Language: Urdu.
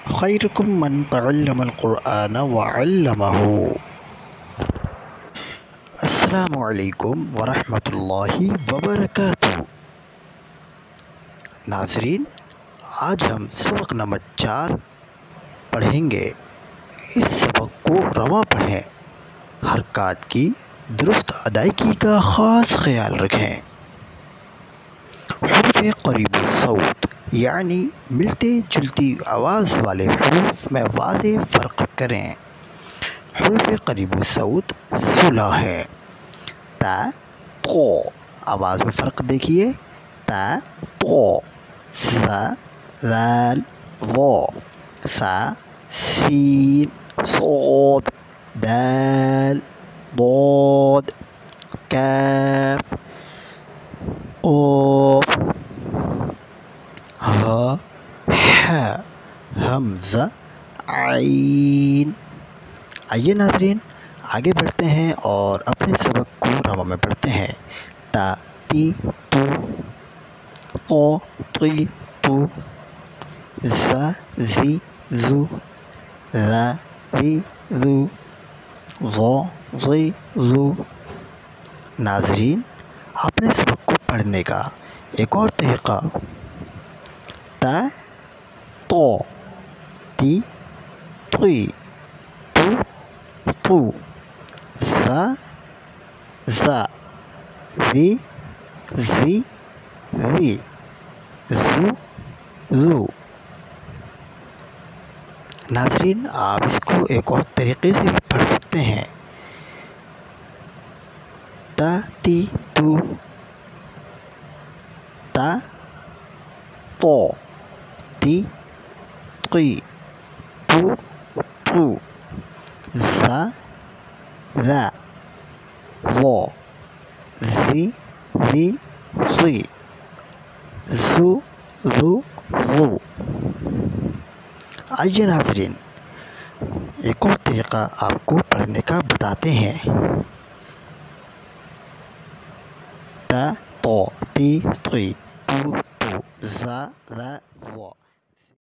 خیرکم من تعلم القرآن وعلمہ۔ السلام علیکم ورحمۃ اللہ وبرکاتہ۔ ناظرین، آج ہم سبق نمبر 4 پڑھیں گے۔ اس سبق کو رواں پڑھیں، حرکات کی درست ادائیگی کا خاص خیال رکھیں۔ حروف قریب الصوت یعنی ملتے جلتی آواز والے حروف میں واضح فرق کریں۔ حروف قریب الصوت 16 ہے۔ تا، تو، آواز میں فرق دیکھیے، تا، تو، سا، ذال، ظا، سا، سین، صاد، دال، ضاد، کاف، قاف، ہا، حا، حمزہ، عین۔ آئیے ناظرین، آگے بڑھتے ہیں اور اپنے سبق کو رواں میں پڑھتے ہیں۔ تا، تی، تو، تو، تی، تو، زا، زی، زو، ذا، ذی، ذو، ظا، ظی، ظو۔ ناظرین، اپنے سبق کو پڑھنے کا ایک اور طریقہ: تا، تو، تی، تی، تو، تو، زا، زا، زی، زی، زی، زو، زو۔ ناظرین، آپ اس کو ایک اور طریقے سے بھی پڑھ سکتے ہیں: تا، تی، تو، تا، تو، تی، تی، تو، تو، زا، ذا، ظا، زی، زی، زی، زو، زو، زو۔ آئیے ناظرین، ایک اور طریقہ آپ کو پڑھنے کا بتاتے ہیں: تا، تو، تی، تی، تو، تو، زا، ذا،